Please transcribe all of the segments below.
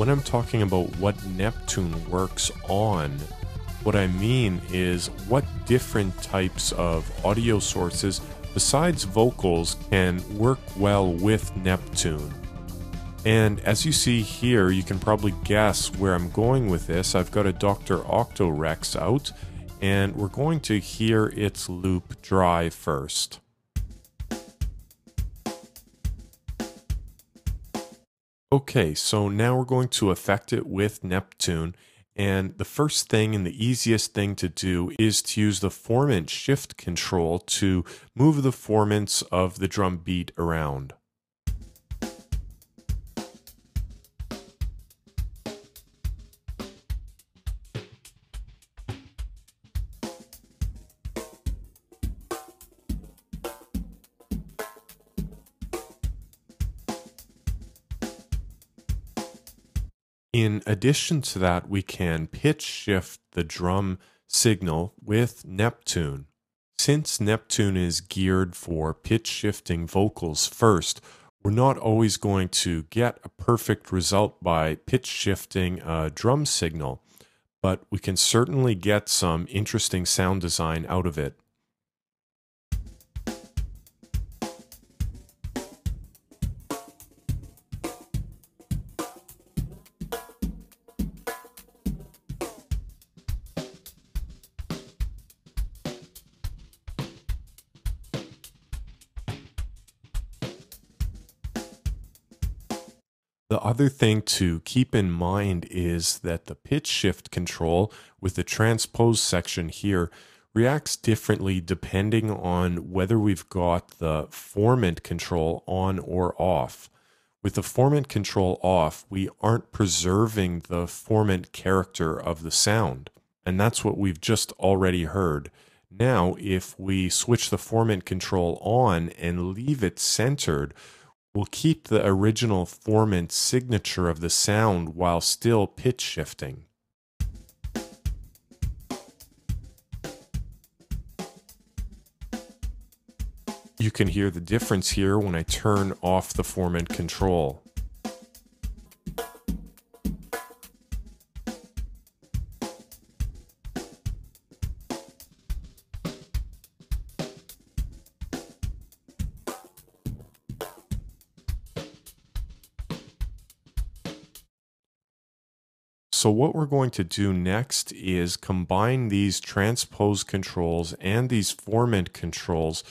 When I'm talking about what Neptune works on, what I mean is what different types of audio sources besides vocals can work well with Neptune. And as you see here, you can probably guess where I'm going with this. I've got a Dr. Octorex out, and we're going to hear its loop dry first. Okay, so now we're going to affect it with Neptune, and the first thing and the easiest thing to do is to use the formant shift control to move the formants of the drum beat around. In addition to that, we can pitch shift the drum signal with Neptune. Since Neptune is geared for pitch shifting vocals first, we're not always going to get a perfect result by pitch shifting a drum signal, but we can certainly get some interesting sound design out of it. The other thing to keep in mind is that the pitch shift control with the transpose section here reacts differently depending on whether we've got the formant control on or off. With the formant control off, we aren't preserving the formant character of the sound, and that's what we've just already heard. Now, if we switch the formant control on and leave it centered, we'll keep the original formant signature of the sound while still pitch shifting. You can hear the difference here when I turn off the formant control. So what we're going to do next is combine these transpose controls and these formant controls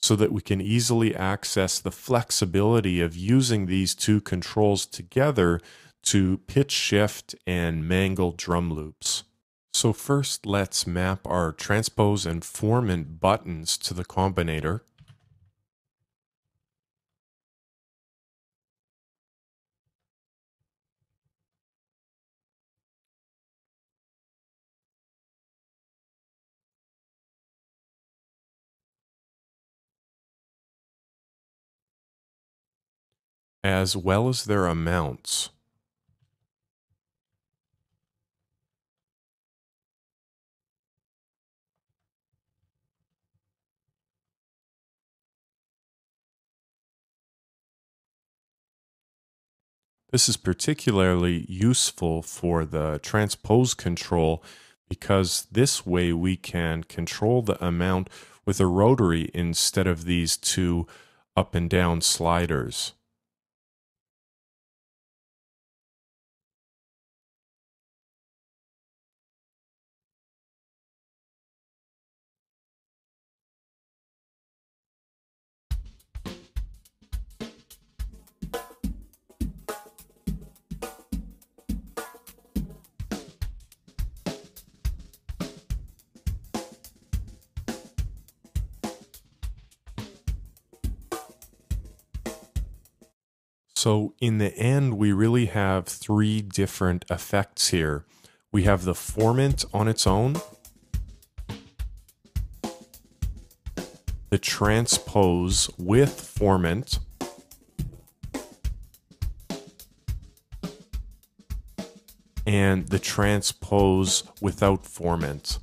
so that we can easily access the flexibility of using these two controls together to pitch shift and mangle drum loops. So first, let's map our transpose and formant buttons to the combinator. As well as their amounts. This is particularly useful for the transpose control because this way we can control the amount with a rotary instead of these two up and down sliders. So in the end, we really have three different effects here. We have the formant on its own, the transpose with formant, and the transpose without formant.